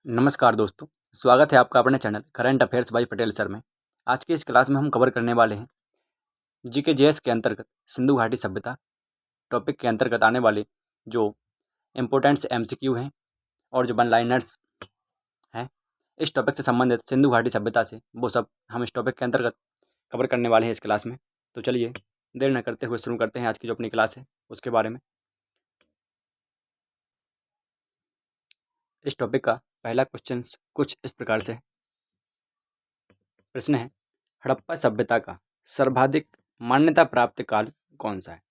नमस्कार दोस्तों, स्वागत है आपका अपने channel current affairs by Patel sir में। आज की इस क्लास में हम कवर करने वाले हैं जीकेजीएस के अंतर्गत सिंधु घाटी सभ्यता टॉपिक के अंतर्गत आने वाले जो इम्पोर्टेंट्स एमसीक्यू हैं और जो वन लाइनर्स हैं इस टॉपिक से संबंधित सिंधु घाटी सभ्यता से वो सब हम इस टॉपिक के अंतर्गत कवर करने वाले हैं इस क्लास में। तो चलिए देर न करते हुए शुरू करते हैं आज की जो अपनी क्लास है उसके बारे में। इस टॉपिक का पहला क्वेश्चन कुछ इस प्रकार से है। प्रश्न है, हड़प्पा सभ्यता का सर्वाधिक मान्यता प्राप्त काल कौन सा है?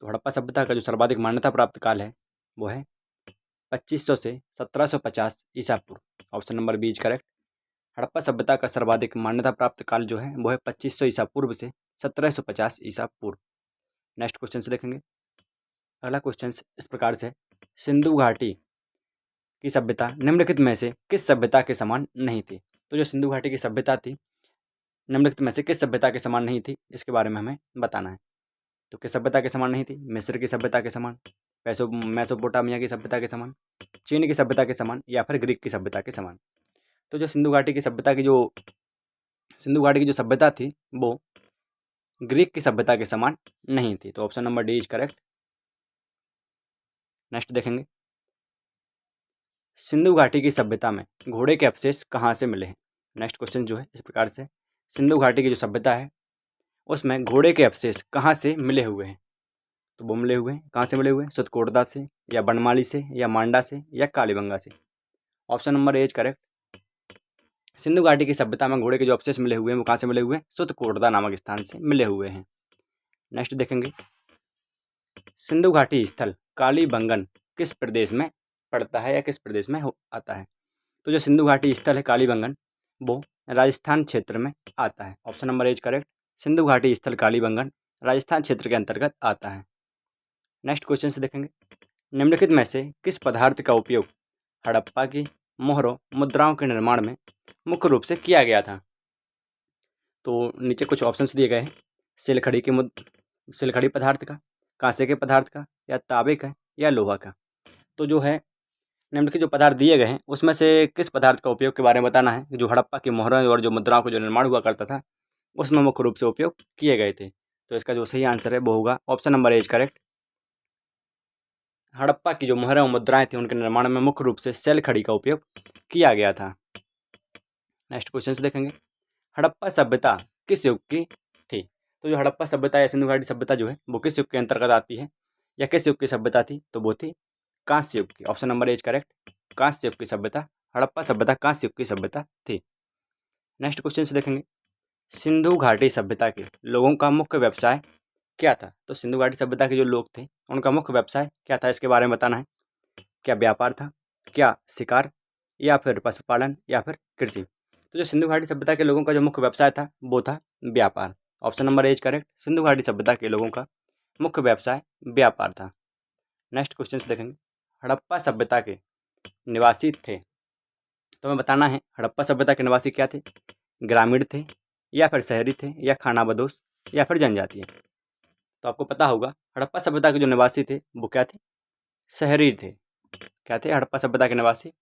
तो हड़प्पा सभ्यता का जो सर्वाधिक मान्यता प्राप्त काल है वो है 2500 से 1750 ईसा पूर्व। Option number B is correct. Harappa सभ्यता का सर्वाधिक मान्यता प्राप्त काल जो है वो है 2500 ईसा पूर्व से 1750 ईसा पूर्व। नेक्स्ट क्वेश्चन से देखेंगे। अगला क्वेश्चन इस प्रकार से, सिंधु घाटी की सभ्यता निम्नलिखित में से किस सभ्यता के समान नहीं थी? तो जो सिंधु घाटी की सभ्यता थी निम्नलिखित में से किस सभ्यता के समान नहीं थी इसके बारे में हमें बताना है। तो किस सभ्यता के समान नहीं थी? मिस्र की सभ्यता के समान, मेसोपोटामिया की सभ्यता के समान, चीन की सभ्यता के समान या फिर ग्रीक की सभ्यता के समान। तो जो सिंधु घाटी की सभ्यता थी वो ग्रीक की सभ्यता के समान नहीं थी। तो option number D is correct. Next देखेंगे, सिंधु घाटी की सभ्यता में घोड़े के अवशेष कहाँ से मिले हैं? नेक्स्ट क्वेश्चन जो है इस प्रकार से, सिंधु घाटी की जो सभ्यता है उसमें घोड़े के अवशेष कहाँ से मिले हुए हैं? तो वो मिले हुए हैं, कहाँ से मिले हुए हैं? सुतकोटदा से या बनमाली से या मांडा से या कालीबंगा से। Option number A is correct. Sindhu घाटी की सभ्यता में घोड़े के जो अवशेष मिले हुए हैं वो कहाँ से मिले हुए हैं? सुतकोटदा नामक स्थान से मिले हुए हैं। नेक्स्ट देखेंगे, सिंधु घाटी स्थल कालीबंगन किस प्रदेश में पड़ता है या किस प्रदेश में आता है? तो जो सिंधु घाटी स्थल है कालीबंगन वो राजस्थान क्षेत्र में आता है। Option number A is correct. Sindhu घाटी स्थल कालीबंगन राजस्थान क्षेत्र के अंतर्गत आता है। नेक्स्ट क्वेश्चन से देखेंगे, निम्नलिखित में से किस पदार्थ का उपयोग हड़प्पा की मोहरों मुद्राओं के निर्माण में मुख्य रूप से किया गया था? तो नीचे कुछ ऑप्शंस दिए गए हैं। सिलखड़ी पदार्थ का, कांसे के पदार्थ का या तांबे का या लोहा का। तो जो है निम्नलिखित जो पदार्थ दिए गए हैं उसमें से किस पदार्थ का उपयोग के बारे में बताना है जो हड़प्पा की मोहरों और जो मुद्राओं का जो निर्माण हुआ करता था उसमें मुख्य रूप से उपयोग किए गए थे। तो इसका जो सही आंसर है वो होगा option number A is correct. Harappa की जो मोहरें और मुद्राएं थी उनके निर्माण में मुख्य रूप से सेल खड़ी का उपयोग किया गया था। नेक्स्ट क्वेश्चन से देखेंगे, हड़प्पा सभ्यता किस युग की थी? तो जो हड़प्पा सभ्यता या सिंधु घाटी सभ्यता जो है वो किस युग के अंतर्गत आती है या किस युग की सभ्यता थी? तो वो थी कांस्य युग की। Option number A is correct. कांस्य युग की सभ्यता, हड़प्पा सभ्यता कांस्य युग की सभ्यता थी। नेक्स्ट क्वेश्चन से देखेंगे, सिंधु घाटी सभ्यता के लोगों का मुख्य व्यवसाय क्या था? तो सिंधु घाटी सभ्यता के जो लोग थे उनका मुख्य व्यवसाय क्या था इसके बारे में बताना है। क्या व्यापार था, क्या शिकार या फिर पशुपालन या फिर कृषि? तो जो सिंधु घाटी सभ्यता के लोगों का जो मुख्य व्यवसाय था वो था व्यापार। Option number A is correct. Sindhu घाटी सभ्यता के लोगों का मुख्य व्यवसाय व्यापार था। नेक्स्ट क्वेश्चन से देखेंगे, हड़प्पा सभ्यता के निवासी थे, तो हमें बताना है हड़प्पा सभ्यता के निवासी क्या थे? ग्रामीण थे या फिर शहरी थे या खानाबदोश या फिर जनजातीय? तो आपको पता होगा हड़प्पा सभ्यता के जो निवासी थे वो क्या थे? शहरी थे। क्या थे हड़प्पा सभ्यता के निवासी?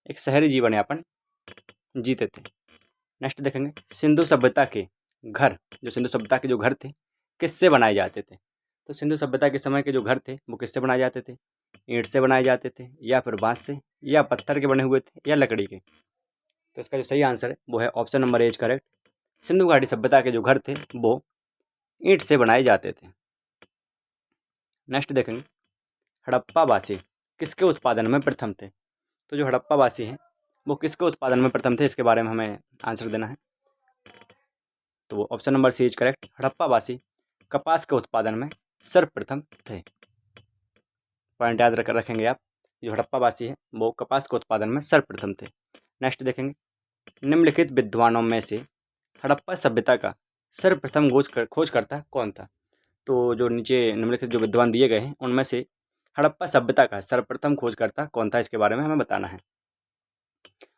एक शहरी जीवन यापन जीते थे। नेक्स्ट देखेंगे, सिंधु सभ्यता के घर, जो सिंधु सभ्यता के जो घर थे किससे बनाए जाते थे? तो सिंधु सभ्यता के समय के जो घर थे वो किससे बनाए जाते थे? ईंट से बनाए जाते थे या फिर बांस से या पत्थर के बने हुए थे या लकड़ी के? तो इसका जो सही आंसर है वो है option number A is correct. Sindhu घाटी सभ्यता के जो घर थे वो ईंट से बनाए जाते थे। नेक्स्ट देखेंगे, हड़प्पावासी किसके उत्पादन में प्रथम थे? तो जो हड़प्पावासी हैं वो किसके उत्पादन में प्रथम थे इसके बारे में हमें आंसर देना है। तो वो option number C is correct. हड़प्पावासी कपास के उत्पादन में सर्वप्रथम थे। पॉइंट याद रखेंगे आप, जो हड़प्पावासी है वो कपास के उत्पादन में सर्वप्रथम थे। नेक्स्ट देखेंगे, निम्नलिखित विद्वानों में से हड़प्पा सभ्यता का सर्वप्रथम खोजकर्ता कौन था? तो जो नीचे निम्नलिखित जो विद्वान दिए गए हैं उनमें से हड़प्पा सभ्यता का सर्वप्रथम खोजकर्ता कौन था इसके बारे में हमें बताना है।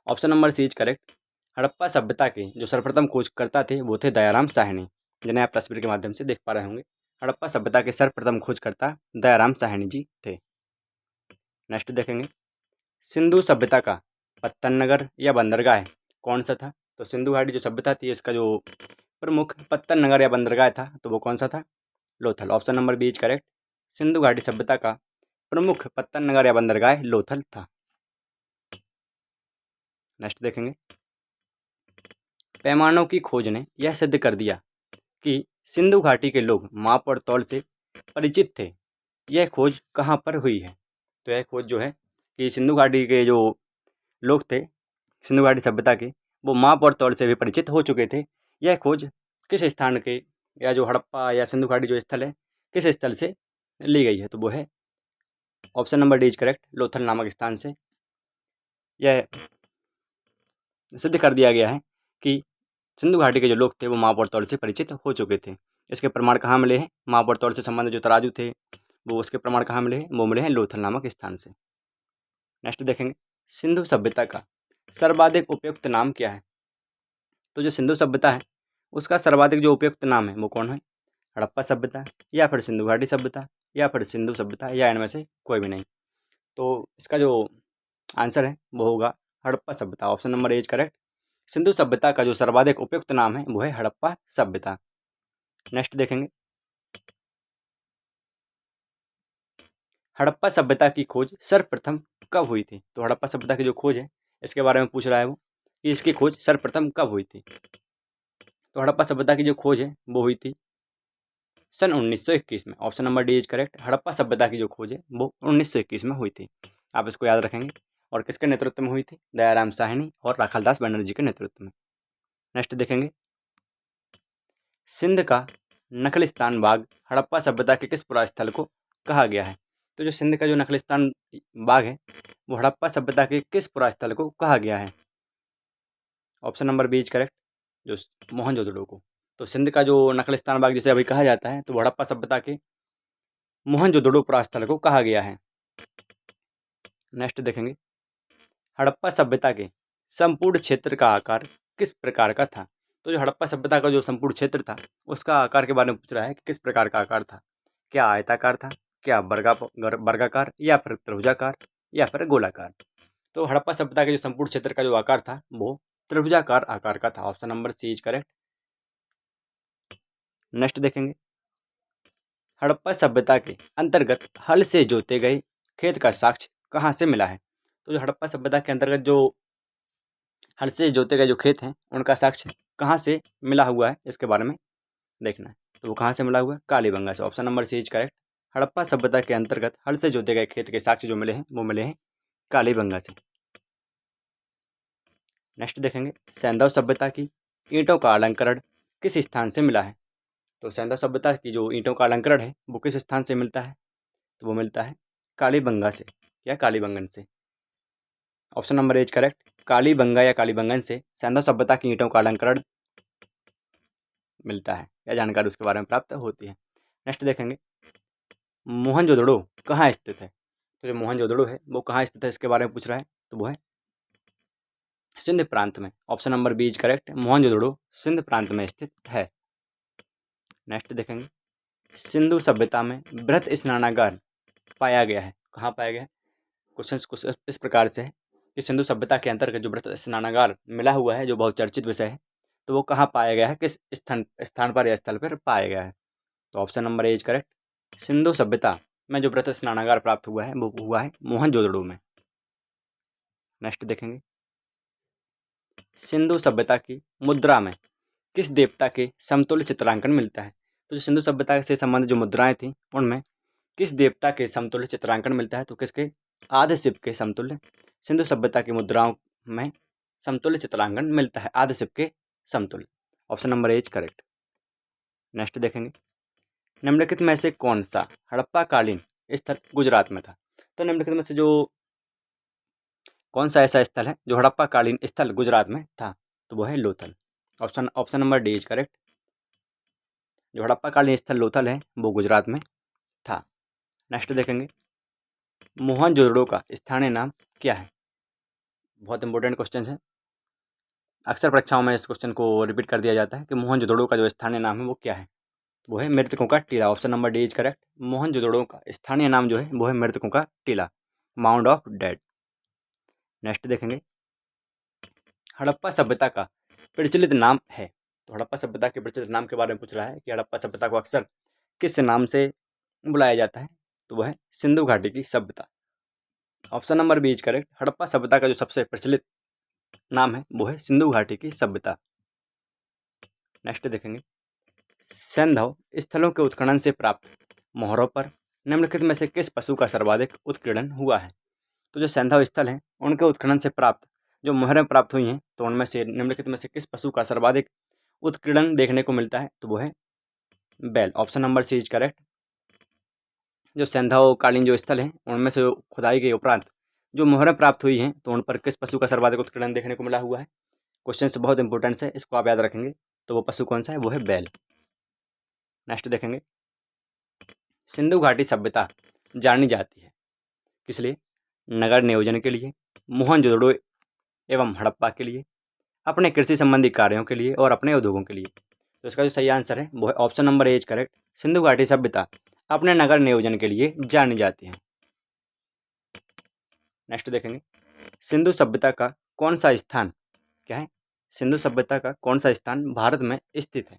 Option number C is correct. Harappa सभ्यता के जो सर्वप्रथम खोजकर्ता थे वो थे दयाराम साहनी, जिन्हें आप तस्वीर के माध्यम से देख पा रहे होंगे। हड़प्पा सभ्यता के सर्वप्रथम खोजकर्ता दयाराम साहनी जी थे। नेक्स्ट देखेंगे, सिंधु सभ्यता का पत्तन नगर या बंदरगाह कौन सा था? तो सिंधु घाटी जो सभ्यता थी इसका जो प्रमुख पत्तन नगर या बंदरगाह था तो वो कौन सा था? Lothal. Option number B is correct. Sindhu घाटी सभ्यता का प्रमुख पत्तन नगर या बंदरगाह लोथल था। नेक्स्ट देखेंगे, पैमानों की खोज ने यह सिद्ध कर दिया कि सिंधु घाटी के लोग माप और तौल से परिचित थे। यह खोज कहाँ पर हुई है? तो यह खोज जो है कि सिंधु घाटी के जो लोग थे सिंधु घाटी सभ्यता के, वो माप और तौल से भी परिचित हो चुके थे। यह खोज किस स्थान के या जो हड़प्पा या सिंधु घाटी जो स्थल है किस स्थल से ली गई है? तो वो है option number D is correct, Lothal नामक स्थान से। यह सिद्ध कर दिया गया है कि सिंधु घाटी के जो लोग थे वो माप और तौल से परिचित हो चुके थे। इसके प्रमाण कहाँ मिले हैं? माप और तौल से संबंधित जो तराजू थे वो उसके प्रमाण कहाँ मिले हैं? वो मिले हैं लोथल नामक स्थान से। नेक्स्ट देखेंगे, सिंधु सभ्यता का सर्वाधिक उपयुक्त नाम क्या है? तो जो सिंधु सभ्यता है उसका सर्वाधिक जो उपयुक्त नाम है वो कौन है? हड़प्पा सभ्यता या फिर सिंधु घाटी सभ्यता या फिर सिंधु सभ्यता या इनमें से कोई भी नहीं। तो इसका जो आंसर है वो होगा हड़प्पा सभ्यता। Option number A is correct. Sindhu सभ्यता का जो सर्वाधिक उपयुक्त नाम है वो है हड़प्पा सभ्यता। नेक्स्ट देखेंगे, हड़प्पा सभ्यता की खोज सर्वप्रथम कब हुई थी? तो हड़प्पा सभ्यता की जो खोज है इसके बारे में पूछ रहा है वो कि इसकी खोज सर्वप्रथम कब हुई थी? तो हड़प्पा सभ्यता की जो खोज है वो हुई थी सन 1921 में। Option number D is correct. Harappa सभ्यता की जो खोज है वो 1921 में हुई थी। आप इसको याद रखेंगे। और किसके नेतृत्व में हुई थी? दयाराम साहनी और राखालदास बनर्जी के नेतृत्व में। नेक्स्ट देखेंगे, सिंध का नखलिस्तान बाग हड़प्पा सभ्यता के किस पुरास्थल को कहा गया है? तो जो सिंध का जो नखलिस्तान बाग है वो हड़प्पा सभ्यता के किस पुरास्थल को कहा गया है? Option number B is correct, जो मोहनजोदड़ो को। तो सिंध का जो नखलिस्तान बाग जिसे अभी कहा जाता है तो वो हड़प्पा सभ्यता के मोहनजोदड़ो पुरास्थल को कहा गया है। नेक्स्ट देखेंगे, हड़प्पा सभ्यता के संपूर्ण क्षेत्र का आकार किस प्रकार का था? तो जो हड़प्पा सभ्यता का जो संपूर्ण क्षेत्र था उसका आकार के बारे में पूछ रहा है कि किस प्रकार का आकार था। क्या आयताकार था, क्या वर्गाकार या फिर त्रिभुजाकार या फिर गोलाकार? तो हड़प्पा सभ्यता के जो संपूर्ण क्षेत्र का जो आकार था वो त्रिभुजाकार आकार का था। Option number C is correct. Next देखेंगे, हड़प्पा सभ्यता के अंतर्गत हल से जोते गए खेत का साक्ष्य कहाँ से मिला है? तो जो हड़प्पा सभ्यता के अंतर्गत जो हल से जोते गए जो खेत हैं उनका साक्ष्य कहाँ से मिला हुआ है इसके बारे में देखना है। तो वो कहाँ से मिला हुआ है? कालीबंगा से। Option number C is correct. Harappa सभ्यता के अंतर्गत हल से जोते गए खेत के साक्ष्य जो मिले हैं वो मिले हैं कालीबंगा से। नेक्स्ट देखेंगे, सैंधव सभ्यता की ईंटों का अलंकरण किस स्थान से मिला है? तो सैंधव सभ्यता की जो ईंटों का अलंकरण है वो किस स्थान से मिलता है? तो वो मिलता है कालीबंगा से या कालीबंगन से। Option number A is correct. Kalibanga या कालीबंगन से सैंधव सभ्यता की ईंटों का अलंकरण मिलता है या जानकारी उसके बारे में प्राप्त होती है। नेक्स्ट देखेंगे, मोहनजोदड़ो कहाँ स्थित है? तो जो मोहनजोदड़ो है वो कहाँ स्थित है इसके बारे में पूछ रहा है। तो वो है सिंध प्रांत में। Option number B is correct. Mohenjodaro Sindh प्रांत में स्थित है। नेक्स्ट देखेंगे, सिंधु सभ्यता में बृहत स्नानागार पाया गया है। कहाँ पाया गया है? क्वेश्चन कुछ इस प्रकार से है कि सिंधु सभ्यता के अंतर्गत जो बृहत स्नानागार मिला हुआ है जो बहुत चर्चित विषय है तो वो कहाँ पाया गया है, किस स्थान पर या स्थल पर पाया गया है? तो option number A is correct. Sindhu सभ्यता में जो बृहत स्नानागार प्राप्त हुआ है वो हुआ है मोहनजोदड़ो में। नेक्स्ट देखेंगे, सिंधु सभ्यता की मुद्रा में किस देवता के समतुल्य चित्रांकन मिलता है? तो जो सिंधु सभ्यता से संबंधित जो मुद्राएं थी उनमें किस देवता के समतुल्य चित्रांकन मिलता है? तो किसके? आदि शिव के समतुल्य सिंधु सभ्यता की मुद्राओं में समतुल्य चित्रांकन मिलता है, आदि शिव के समतुल्य। Option number A is correct. Next देखेंगे, निम्नलिखित में से कौन सा हड़प्पा कालीन स्थल गुजरात में था? तो निम्नलिखित में से जो कौन सा ऐसा स्थल है जो हड़प्पा कालीन स्थल गुजरात में था? तो वो है Lothal. Option number D is correct. जो हड़प्पा कालीन स्थल लोथल है वो गुजरात में था। नेक्स्ट देखेंगे, मोहनजोदड़ो का स्थानीय नाम क्या है? बहुत इंपॉर्टेंट क्वेश्चन है। अक्सर परीक्षाओं में इस क्वेश्चन को रिपीट कर दिया जाता है कि मोहनजोदड़ो का जो स्थानीय नाम है वो क्या है? वो है मृतकों का टीला। Option number D is correct. Mohenjodaro का स्थानीय नाम जो है वो है मृतकों का टीला, माउंड ऑफ डेड। नेक्स्ट देखेंगे, हड़प्पा सभ्यता का प्रचलित नाम है। तो हड़प्पा सभ्यता के प्रचलित नाम के बारे में पूछ रहा है कि हड़प्पा सभ्यता को अक्सर किस नाम से बुलाया जाता है, तो वह है सिंधु घाटी की सभ्यता। Option number B is correct. Harappa सभ्यता का जो सबसे प्रचलित नाम है वो है सिंधु घाटी की सभ्यता। नेक्स्ट देखेंगे, सैंधव स्थलों के उत्खनन से प्राप्त मोहरों पर निम्नलिखित में से किस पशु का सर्वाधिक उत्कीर्णन हुआ है। तो जो सैंधव स्थल हैं उनके उत्खनन से प्राप्त जो मोहरें प्राप्त हुई हैं, तो उनमें से निम्नलिखित में से किस पशु का सर्वाधिक उत्कीर्णन देखने को मिलता है, तो वो है बैल। Option number C is correct. जो सैंधव कालीन जो स्थल हैं उनमें से खुदाई के उपरांत जो मोहरें प्राप्त हुई हैं, तो उन पर किस पशु का सर्वाधिक उत्कीर्णन देखने को मिला हुआ है। क्वेश्चन से बहुत इंपॉर्टेंट है, इसको आप याद रखेंगे। तो वो पशु कौन सा है, वो है बैल। नेक्स्ट देखेंगे, सिंधु घाटी सभ्यता जानी जाती है किस लिए। नगर नियोजन के लिए, मोहनजोदड़ो एवं हड़प्पा के लिए, अपने कृषि संबंधी कार्यों के लिए और अपने उद्योगों के लिए। तो इसका जो सही आंसर है वो है option number A is correct. Sindhu घाटी सभ्यता अपने नगर नियोजन के लिए जानी जाती है। नेक्स्ट देखेंगे, सिंधु सभ्यता का कौन सा स्थान क्या है, सिंधु सभ्यता का कौन सा स्थान भारत में स्थित है।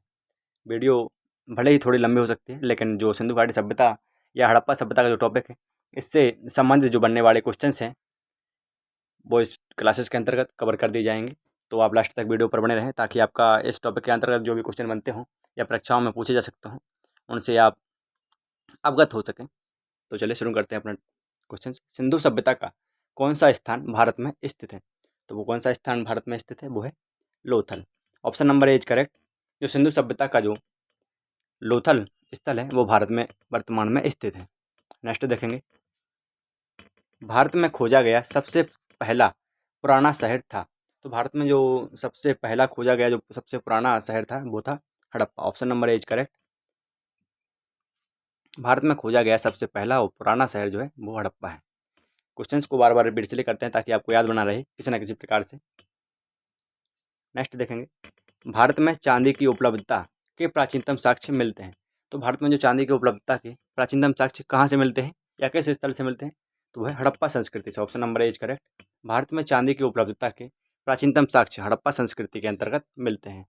वीडियो भले ही थोड़ी लंबी हो सकती है, लेकिन जो सिंधु घाटी सभ्यता या हड़प्पा सभ्यता का जो टॉपिक है, इससे संबंधित जो बनने वाले क्वेश्चंस हैं वो इस क्लासेस के अंतर्गत कवर कर दिए जाएंगे। तो आप लास्ट तक वीडियो पर बने रहें ताकि आपका इस टॉपिक के अंतर्गत जो भी क्वेश्चन बनते हों या परीक्षाओं में पूछे जा सकते हों उनसे आप अवगत हो सकें। तो चलिए शुरू करते हैं अपना क्वेश्चन। सिंधु सभ्यता का कौन सा स्थान भारत में स्थित है। तो वो कौन सा स्थान भारत में स्थित है, वो है Lothal. Option number A is correct. जो सिंधु सभ्यता का जो लोथल स्थल है वो भारत में वर्तमान में स्थित है। नेक्स्ट देखेंगे, भारत में खोजा गया सबसे पहला पुराना शहर था। तो भारत में जो सबसे पहला खोजा गया जो सबसे पुराना शहर था वो था Harappa. Option number A is correct. Bharat में खोजा गया सबसे पहला और पुराना शहर जो है वो हड़प्पा है। क्वेश्चंस को बार बार रिपीट इसलिए करते हैं ताकि आपको याद बना रहे किसी न किसी प्रकार से। नेक्स्ट देखेंगे, भारत में चांदी की उपलब्धता के प्राचीनतम साक्ष्य मिलते हैं। तो भारत में जो चांदी की उपलब्धता के प्राचीनतम साक्ष्य कहाँ से मिलते हैं या किस स्थल से मिलते हैं, तो वह हड़प्पा संस्कृति से। Option number A is correct. Bharat में चांदी की उपलब्धता के प्राचीनतम साक्ष्य हड़प्पा संस्कृति के अंतर्गत मिलते हैं।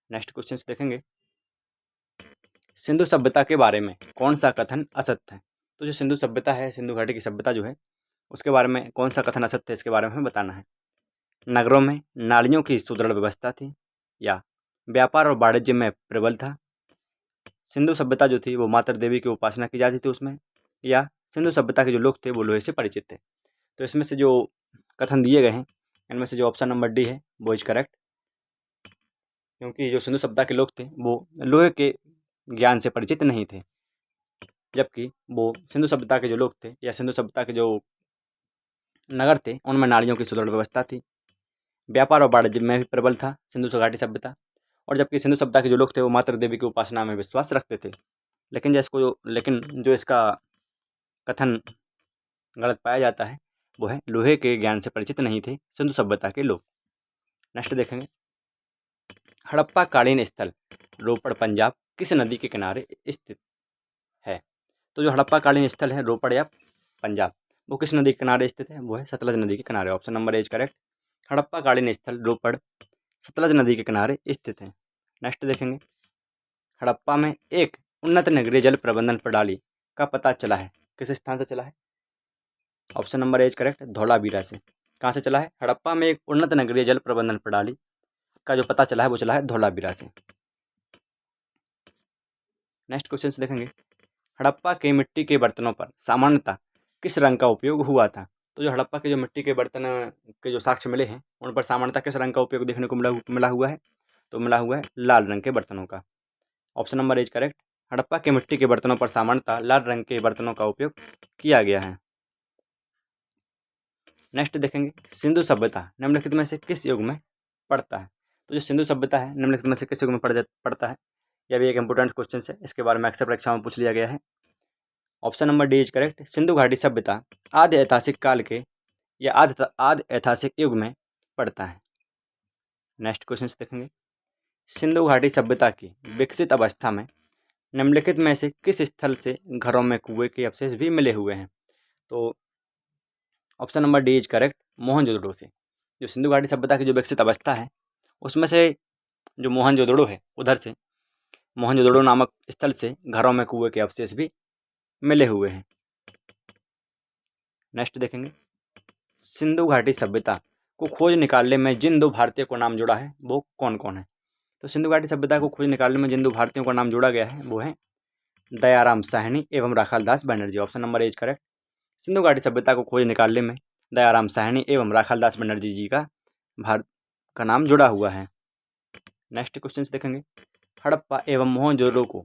नेक्स्ट क्वेश्चन देखेंगे, सिंधु सभ्यता के बारे में कौन सा कथन असत्य है। तो जो सिंधु सभ्यता है, सिंधु घाटी की सभ्यता जो है, उसके बारे में कौन सा कथन असत्य है, इसके बारे में हमें बताना है। नगरों में नालियों की सुदृढ़ व्यवस्था थी, या व्यापार और वाणिज्य में प्रबल था, सिंधु सभ्यता जो थी वो माता देवी की उपासना की जाती थी उसमें, या सिंधु सभ्यता के जो लोग थे वो लोहे से परिचित थे। तो इसमें से जो कथन दिए गए हैं इनमें से जो ऑप्शन नंबर डी है वो इज करेक्ट, क्योंकि जो सिंधु सभ्यता के लोग थे वो लोहे के ज्ञान से परिचित नहीं थे, जबकि वो सिंधु सभ्यता के जो लोग थे या सिंधु सभ्यता के जो नगर थे उनमें नालियों की सुदृढ़ व्यवस्था थी, व्यापार और वाणिज्य में भी प्रबल था सिंधु घाटी सभ्यता, और जबकि सिंधु सभ्यता के जो लोग थे वो माता देवी की उपासना में विश्वास रखते थे। लेकिन जो इसका कथन गलत पाया जाता है वो है लोहे के ज्ञान से परिचित नहीं थे सिंधु सभ्यता के लोग। नेक्स्ट देखेंगे, हड़प्पा कालीन स्थल रोपड़ पंजाब किस नदी के किनारे स्थित है। तो जो हड़प्पा कालीन स्थल है रोपड़ या पंजाब वो किस नदी के किनारे स्थित है, वो है सतलज नदी के किनारे। Option number A is correct. Harappa कालीन स्थल रोपड़ सतलज नदी के किनारे स्थित है। नेक्स्ट देखेंगे, हड़प्पा में एक उन्नत नगरीय जल प्रबंधन प्रणाली का पता चला है, किस स्थान से चला है। Option number A is correct, Dholavira से। कहाँ से चला है, हड़प्पा में एक उन्नत नगरीय जल प्रबंधन प्रणाली का जो पता चला है वो चला है धौलावीरा से। नेक्स्ट क्वेश्चन देखेंगे, हड़प्पा के मिट्टी के बर्तनों पर सामान्यतः किस रंग का उपयोग हुआ था। तो जो हड़प्पा के जो मिट्टी के बर्तन के जो साक्ष्य मिले हैं उन पर सामान्यतः किस रंग का उपयोग देखने को मिला हुआ है, तो मिला हुआ है लाल रंग के बर्तनों का। Option number is correct. Harappa के मिट्टी के बर्तनों पर सामान्यतः लाल रंग के बर्तनों का उपयोग किया गया है। नेक्स्ट देखेंगे, सिंधु सभ्यता निम्नलिखित में से किस युग में पड़ता है। तो जो सिंधु सभ्यता है निम्नलिखित में से किस युग में पड़ता है, यह भी एक इंपॉर्टेंट क्वेश्चन है, इसके बारे में अक्सर परीक्षाओं में पूछ लिया गया है। Option number D is correct. Sindhu घाटी सभ्यता आदि ऐतिहासिक काल के या आदि ऐतिहासिक युग में पड़ता है। नेक्स्ट क्वेश्चन देखेंगे, सिंधु घाटी सभ्यता की विकसित अवस्था में निम्नलिखित में से किस स्थल से घरों में कुएं के अवशेष भी मिले हुए हैं। तो option number D is correct, Mohenjodaro से। जो सिंधु घाटी सभ्यता की जो विकसित अवस्था है उसमें से जो मोहनजोदड़ो है उधर से मोहनजोदड़ो नामक स्थल से घरों में कुएं के अवशेष भी मिले हुए हैं। नेक्स्ट देखेंगे, सिंधु घाटी सभ्यता को खोज निकालने में जिन 2 भारतीयों को नाम जुड़ा है वो कौन कौन है? तो सिंधु घाटी सभ्यता को खोज निकालने में जिन 2 भारतीयों का नाम जोड़ा गया है वो है दयाराम साहनी एवं Rakhaldas Banerjee. Option number A correct. Sindhu घाटी सभ्यता को खोज निकालने में दयाराम साहनी एवं राखालदास बनर्जी जी का भारत का नाम जुड़ा हुआ है। नेक्स्ट क्वेश्चन देखेंगे, हड़प्पा एवं मोहनजोदड़ो को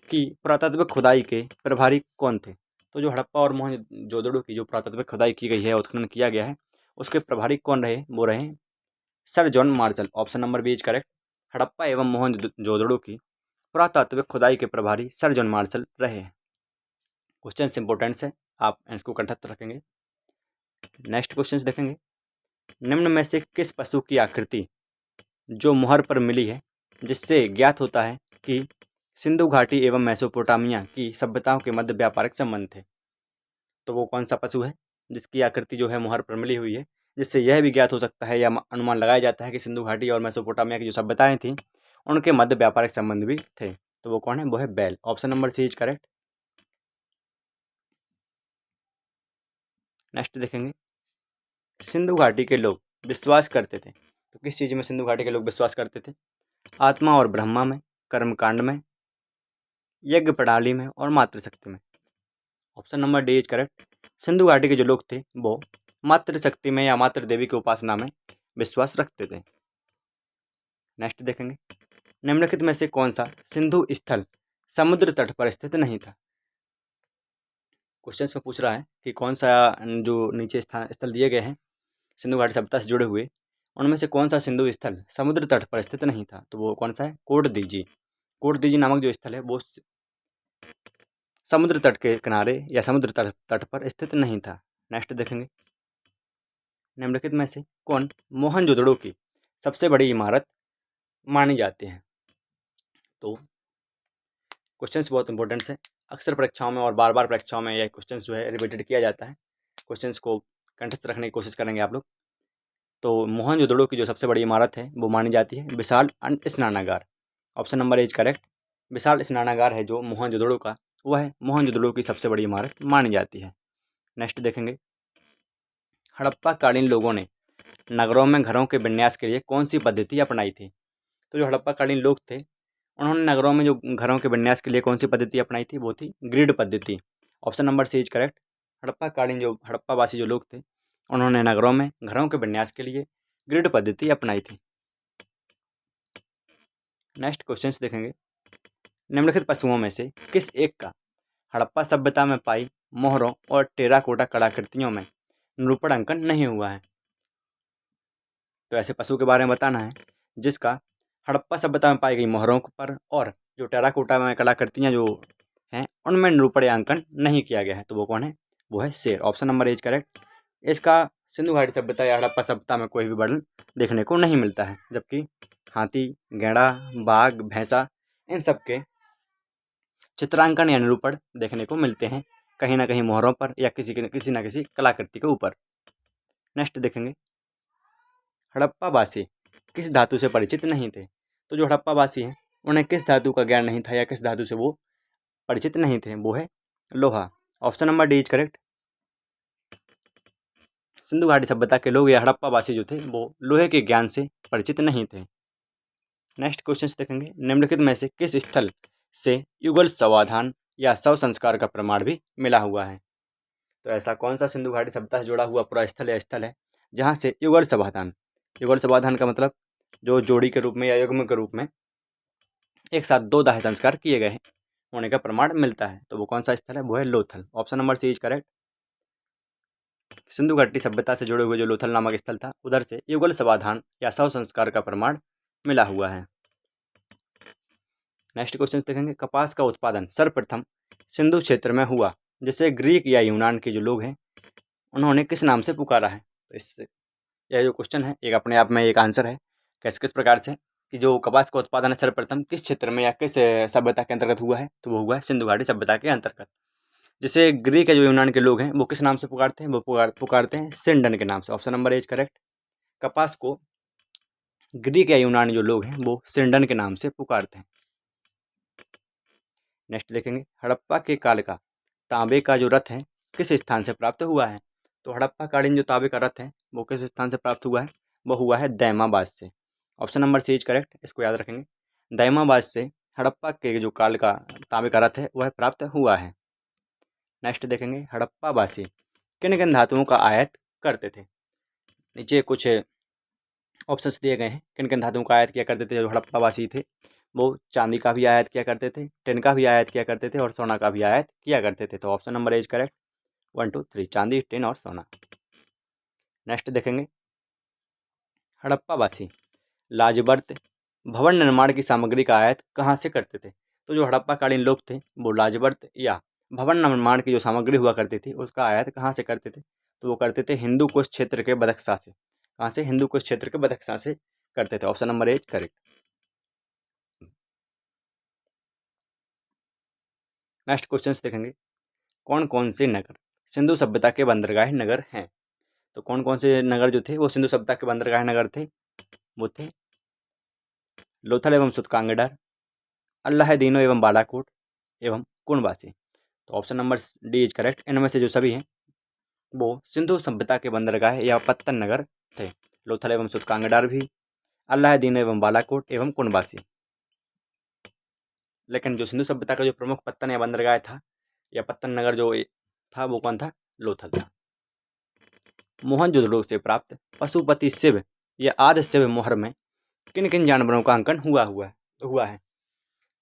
की पुरातत्व खुदाई के प्रभारी कौन थे? तो जो हड़प्पा और मोहनजोदड़ो की जो पुरातत्व खुदाई की गई है, उत्खनन किया गया है, उसके प्रभारी कौन रहे? वो रहे sir John Marshall. Option number B is correct. Harappa एवं मोहनजोदड़ो की पुरातात्विक खुदाई के प्रभारी सर जॉन मार्शल रहे हैं। क्वेश्चन इंपॉर्टेंट है, आप इसको कंठस्थ रखेंगे। नेक्स्ट क्वेश्चन देखेंगे, निम्न में से किस पशु की आकृति जो मुहर पर मिली है जिससे ज्ञात होता है कि सिंधु घाटी एवं मेसोपोटामिया की सभ्यताओं के मध्य व्यापारिक संबंध थे? तो वो कौन सा पशु है जिसकी आकृति जो है मुहर पर मिली हुई है, जिससे यह भी ज्ञात हो सकता है या अनुमान लगाया जाता है कि सिंधु घाटी और मेसोपोटामिया की जो सभ्यताएं थी उनके मध्य व्यापारिक संबंध भी थे? तो वो कौन है? वो है बैल। Option number C is correct. Next देखेंगे, सिंधु घाटी के लोग विश्वास करते थे, तो किस चीज़ में सिंधु घाटी के लोग विश्वास करते थे? आत्मा और ब्रह्मा में, कर्मकांड में, यज्ञ प्रणाली में और मातृशक्ति में। Option number D is correct. Sindhu घाटी के जो लोग थे वो मातृशक्ति में या मातृ देवी की उपासना में विश्वास रखते थे। नेक्स्ट देखेंगे, निम्नलिखित में से कौन सा सिंधु स्थल समुद्र तट पर स्थित नहीं था? क्वेश्चन में पूछ रहा है कि कौन सा जो नीचे स्थल दिए गए हैं सिंधु घाटी सभ्यता से जुड़े हुए, उनमें से कौन सा सिंधु स्थल समुद्र तट पर स्थित नहीं था? तो वो कौन सा है? कोटदीजी। कोटदीजी नामक जो स्थल है वो समुद्र तट के किनारे या समुद्र तट पर स्थित नहीं था। नेक्स्ट देखेंगे, निम्नलिखित में से कौन मोहनजोदड़ो की सबसे बड़ी इमारत मानी जाती है? तो क्वेश्चंस बहुत इंपॉर्टेंट है, अक्सर परीक्षाओं में और बार बार परीक्षाओं में यह क्वेश्चंस जो है रिपीटेड किया जाता है। क्वेश्चंस को कंठस्थ रखने की कोशिश करेंगे आप लोग। तो मोहनजोदड़ो की जो सबसे बड़ी इमारत है वो मानी जाती है विशाल स्नानागार। Option number is correct. विशाल स्नानागार है जो मोहनजोदड़ो का, वह है मोहनजोदड़ो की सबसे बड़ी इमारत मानी जाती है। नेक्स्ट देखेंगे, हड़प्पा कालीन लोगों ने नगरों में घरों के विन्यास के लिए कौन सी पद्धति अपनाई थी? तो जो हड़प्पा कालीन लोग थे उन्होंने नगरों में जो घरों के विन्यास के लिए कौन सी पद्धति अपनाई थी? वो थी ग्रिड पद्धति। Option number C is correct. Harappa कालीन जो हड़प्पावासी जो लोग थे उन्होंने नगरों में घरों के विन्यास के लिए ग्रिड पद्धति अपनाई थी। नेक्स्ट क्वेश्चंस देखेंगे, निम्नलिखित पशुओं में से किस एक का हड़प्पा सभ्यता में पाई मोहरों और टेराकोटा कलाकृतियों में निरूपण अंकन नहीं हुआ है? तो ऐसे पशु के बारे में बताना है जिसका हड़प्पा सभ्यता में पाई गई मोहरों पर और जो टेराकोटा में कलाकृतियाँ जो हैं उनमें निरूपण या अंकन नहीं किया गया है। तो वो कौन है? वो है शेर। Option number is correct. इसका सिंधु घाटी सभ्यता या हड़प्पा सभ्यता में कोई भी वर्णन देखने को नहीं मिलता है, जबकि हाथी, गैंडा, बाघ, भैंसा इन सब के चित्रांकन या निरूपण देखने को मिलते हैं कहीं ना कहीं मोहरों पर या किसी न किसी कलाकृति के ऊपर। नेक्स्ट देखेंगे, हड़प्पावासी किस धातु से परिचित नहीं थे? तो जो हड़प्पावासी हैं उन्हें किस धातु का ज्ञान नहीं था या किस धातु से वो परिचित नहीं थे? वो है लोहा। Option number D is correct. Sindhu घाटी सभ्यता के लोग या हड़प्पावासी जो थे वो लोहे के ज्ञान से परिचित नहीं थे। नेक्स्ट क्वेश्चन देखेंगे, निम्नलिखित में से किस स्थल से युगल समाधान या शव संस्कार का प्रमाण भी मिला हुआ है? तो ऐसा कौन सा सिंधु घाटी सभ्यता से जुड़ा हुआ पूरा स्थल या स्थल है जहाँ से युगल समाधान का मतलब जो जोड़ी के रूप में या युग्म के रूप में एक साथ 2 दाह संस्कार किए गए होने का प्रमाण मिलता है? तो वो कौन सा स्थल है? वो है Lothal. Option number C is correct. Sindhu घाटी सभ्यता से जुड़े हुए जो लोथल नामक स्थल था उधर से युगल समाधान या शव संस्कार का प्रमाण मिला हुआ है। नेक्स्ट क्वेश्चन देखेंगे, कपास का उत्पादन सर्वप्रथम सिंधु क्षेत्र में हुआ जिसे ग्रीक या यूनान के जो लोग हैं उन्होंने किस नाम से पुकारा है? तो इससे यह जो क्वेश्चन है एक अपने आप में एक आंसर है किस किस प्रकार से कि जो कपास का उत्पादन है सर्वप्रथम किस क्षेत्र में या किस सभ्यता के अंतर्गत हुआ है? तो वो हुआ है सिंधु घाटी सभ्यता के अंतर्गत। जिसे ग्रीक या जो यूनान के लोग हैं वो किस नाम से पुकारते हैं? वो पुकारते हैं सिंडन के नाम से। Option number is correct. कपास को ग्रीक या यूनानी जो लोग हैं वो सिंडन के नाम से पुकारते हैं। नेक्स्ट देखेंगे, हड़प्पा के काल का तांबे का जो रथ है किस स्थान से प्राप्त हुआ है? तो हड़प्पा कालीन जो तांबे का रथ है वो किस स्थान से प्राप्त हुआ है? वो हुआ है दैमाबाद से। Option number C is correct, इसको याद रखेंगे। दैमाबाद से हड़प्पा के जो काल का तांबे का रथ है वह प्राप्त हुआ है। नेक्स्ट देखेंगे, हड़प्पा वासी किन किन धातुओं का आयात करते थे? नीचे कुछ ऑप्शंस दिए गए हैं, किन किन धातुओं का आयात किया करते थे जो हड़प्पा वासी थे। वो चांदी का भी आयात किया करते थे, टिन का भी आयात किया करते थे और सोना का भी आयात किया करते थे। तो ऑप्शन नंबर इज करेक्ट, 1 2 3, चांदी, टिन और सोना। नेक्स्ट देखेंगे, हड़प्पा वासी लाजवर्त भवन निर्माण की सामग्री का आयात कहाँ से करते थे? तो जो हड़प्पा कालीन लोग थे वो लाजवर्त या भवन निर्माण की जो सामग्री हुआ करती थी उसका आयात कहाँ से करते थे? तो वो करते थे हिंदू कुश क्षेत्र के बदख्शा से। कहाँ से? हिंदू कुश क्षेत्र के बदख्शा से करते थे। Option number is correct. Next question देखेंगे, कौन कौन से नगर सिंधु सभ्यता के बंदरगाह नगर हैं? तो कौन कौन से नगर जो थे वो सिंधु सभ्यता के बंदरगाह नगर थे? वो थे लोथल एवं सुतकांगडार, अल्लाहदीनो एवं बालाकोट एवं कुणवासी। तो option number D is correct. इनमें से जो सभी हैं वो सिंधु सभ्यता के बंदरगाह या पत्तन नगर थे। लोथल एवं सुतकांगडार भी, अल्लाहदीनो एवं बालाकोट एवं कुणवासी। लेकिन जो सिंधु सभ्यता का जो प्रमुख पत्तन या बंदरगाह था या पत्तन नगर जो था वो कौन था? लोथल था। मोहनजोदड़ो से प्राप्त पशुपति शिव या आदि शिव मोहर में किन किन जानवरों का अंकन हुआ है?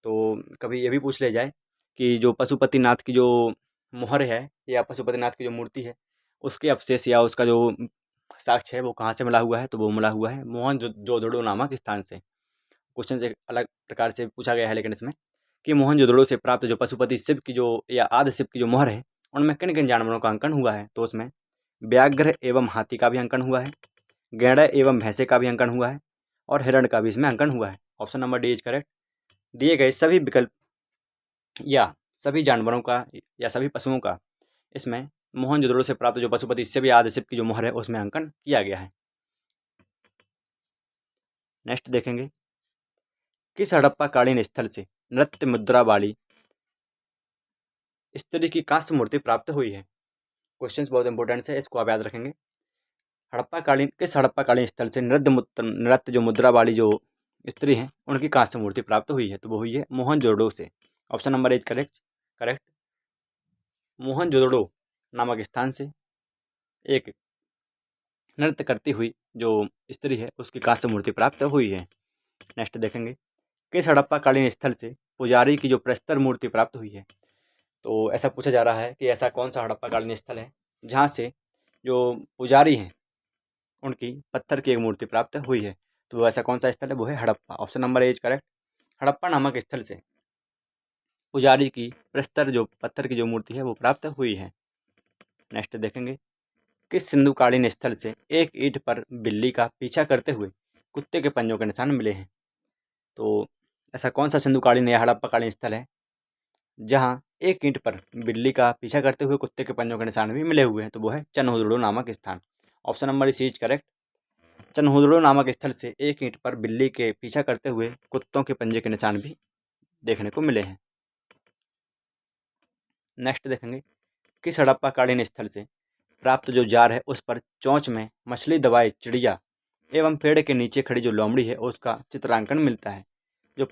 तो कभी ये भी पूछ ले जाए कि जो पशुपतिनाथ की जो मोहर है या पशुपतिनाथ की जो मूर्ति है उसके अवशेष या उसका जो साक्ष्य है वो कहाँ से मिला हुआ है? तो वो मिला हुआ है मोहनजोदड़ो नामक स्थान से। क्वेश्चन एक अलग प्रकार से पूछा गया है लेकिन इसमें कि मोहनजोदड़ो से प्राप्त जो पशुपति शिव की जो या आदि शिव की जो मोहर है उनमें किन किन जानवरों का अंकन हुआ है? तो उसमें व्याघ्र एवं हाथी का भी अंकन हुआ है, गैंडा एवं भैंसे का भी अंकन हुआ है और हिरण का भी इसमें अंकन हुआ है। Option number D is correct. दिए गए सभी विकल्प या सभी जानवरों का या सभी पशुओं का इसमें मोहनजोदड़ो से प्राप्त जो पशुपति शिव या आदि शिव की जो मोहर है उसमें अंकन किया गया है। नेक्स्ट देखेंगे, किस हड़प्पा कालीन स्थल से नृत्य मुद्रा वाली स्त्री की कांस्य मूर्ति प्राप्त हुई है? क्वेश्चन बहुत इंपॉर्टेंट है, इसको आप याद रखेंगे। किस हड़प्पा कालीन स्थल से नृत्य जो मुद्रा वाली जो स्त्री हैं उनकी कांस्य मूर्ति प्राप्त हुई है? तो वो हुई है मोहनजोदड़ो से। Option number is correct. Mohenjodaro नामक स्थान से एक नृत्य करती हुई जो स्त्री है उसकी कांस्य मूर्ति प्राप्त हुई है। नेक्स्ट देखेंगे, किस हड़प्पा कालीन स्थल से पुजारी की जो प्रस्तर मूर्ति प्राप्त हुई है? तो ऐसा पूछा जा रहा है कि ऐसा कौन सा हड़प्पा कालीन स्थल है जहाँ से जो पुजारी हैं उनकी पत्थर की एक मूर्ति प्राप्त हुई है? तो वो ऐसा कौन सा स्थल है? वो है Harappa. Option number is correct. Harappa नामक स्थल से पुजारी की प्रस्तर जो पत्थर की जो मूर्ति है वो प्राप्त हुई है। नेक्स्ट देखेंगे, किस सिंधुकालीन स्थल से एक ईंट पर बिल्ली का पीछा करते हुए कुत्ते के पंजों के निशान मिले हैं? तो ऐसा कौन सा सिंधुकालीन या हड़प्पाकालीन स्थल है जहाँ एक ईंट पर बिल्ली का पीछा करते हुए कुत्ते के पंजों के निशान भी मिले हुए हैं? तो वो है चन्होदड़ो नामक स्थान। Option number C is correct. Chanhudaro नामक स्थल से एक ईंट पर बिल्ली के पीछा करते हुए कुत्तों के पंजे के निशान भी देखने को मिले हैं। नेक्स्ट देखेंगे, किस हड़प्पाकालीन स्थल से प्राप्त जो जार है उस पर चोंच में मछली दबाए चिड़िया एवं पेड़ के नीचे खड़ी जो लोमड़ी है उसका चित्रांकन मिलता है, जो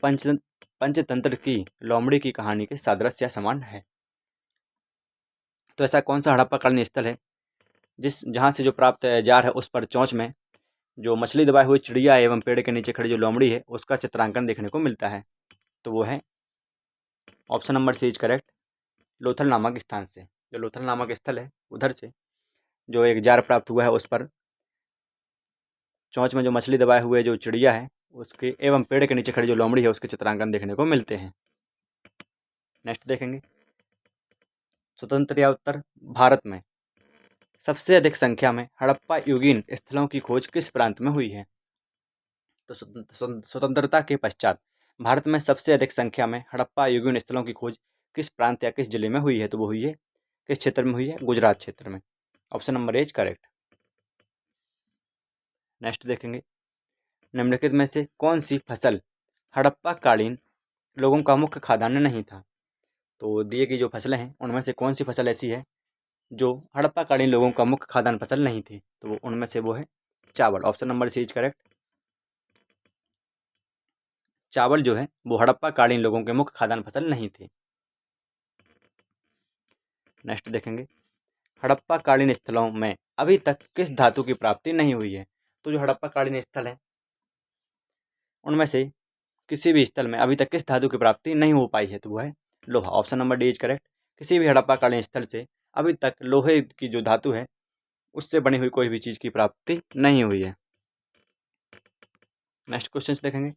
पंचतंत्र की लोमड़ी की कहानी के सादृश्य या समान है? तो ऐसा कौन सा हड़प्पाकालीन स्थल है जहाँ से जो प्राप्त जार है उस पर चोंच में जो मछली दबाए हुए चिड़िया एवं पेड़ के नीचे खड़ी जो लोमड़ी है उसका चित्रांकन देखने को मिलता है? तो वो है option number C is correct, Lothal नामक स्थान से। जो लोथल नामक स्थल है उधर से जो एक जार प्राप्त हुआ है उस पर चोंच में जो मछली दबाए हुए जो चिड़िया है उसके एवं पेड़ के नीचे खड़ी जो लोमड़ी है उसके चित्रांकन देखने को मिलते हैं। नेक्स्ट देखेंगे, स्वतंत्र या उत्तर भारत में सबसे अधिक संख्या में हड़प्पा युगीन स्थलों की खोज किस प्रांत में हुई है? तो स्वतंत्रता के पश्चात भारत में सबसे अधिक संख्या में हड़प्पा युगीन स्थलों की खोज किस प्रांत या किस जिले में हुई है? तो वो हुई है किस क्षेत्र में हुई है? गुजरात क्षेत्र में। Option number is correct. Next देखेंगे, निम्नलिखित में से कौन सी फसल हड़प्पा कालीन लोगों का मुख्य खाद्यान्न नहीं था। तो दिए गई जो फसलें हैं उनमें से कौन सी फसल ऐसी है जो हड़प्पा कालीन लोगों का मुख्य खाद्यान्न फसल नहीं थी। तो उनमें से वो है चावल। Option number C is correct. चावल जो है वो हड़प्पा कालीन लोगों के मुख्य खाद्यान्न फसल नहीं थी। नेक्स्ट देखेंगे, हड़प्पा कालीन स्थलों में अभी तक किस धातु की प्राप्ति नहीं हुई है। तो जो हड़प्पा कालीन स्थल है उनमें से किसी भी स्थल में अभी तक किस धातु की प्राप्ति नहीं हो पाई है। तो वो है लोहा। Option number D is correct. किसी भी हड़प्पा कालीन स्थल से अभी तक लोहे की जो धातु है उससे बनी हुई कोई भी चीज़ की प्राप्ति नहीं हुई है। नेक्स्ट क्वेश्चन देखेंगे,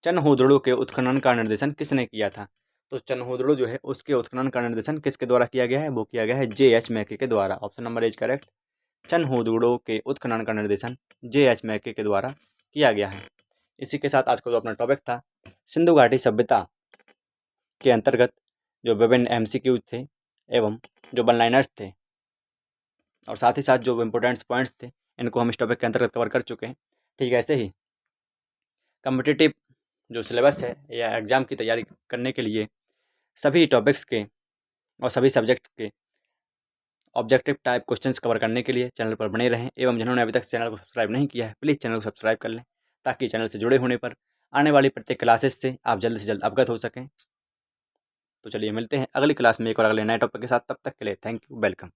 चनहूदड़ो के उत्खनन का निर्देशन किसने किया था। तो चनहूदड़ो जो है उसके उत्खनन का निर्देशन किसके द्वारा किया गया है। वो किया गया है J.H. मैके के द्वारा। Option number is correct. Chanhudaro के उत्खनन का निर्देशन J.H. मैके के द्वारा किया गया है। इसी के साथ आज का जो अपना टॉपिक था सिंधु घाटी सभ्यता के अंतर्गत जो विभिन्न MCQ थे एवं जो वन लाइनर्स थे और साथ ही साथ जो इम्पोर्टेंट पॉइंट्स थे इनको हम इस टॉपिक के अंतर्गत कवर कर चुके हैं। ठीक है, ऐसे ही कम्पिटिटिव जो सिलेबस है या एग्ज़ाम की तैयारी करने के लिए सभी टॉपिक्स के और सभी सब्जेक्ट के ऑब्जेक्टिव टाइप क्वेश्चंस कवर करने के लिए चैनल पर बने रहें एवं जिन्होंने अभी तक चैनल को सब्सक्राइब नहीं किया है प्लीज़ चैनल को सब्सक्राइब कर लें ताकि चैनल से जुड़े होने पर आने वाली प्रत्येक क्लासेस से आप जल्द से जल्द अवगत हो सकें। तो चलिए मिलते हैं अगली क्लास में एक और अगले नए टॉपिक के साथ। तब तक के लिए थैंक यू, वेलकम।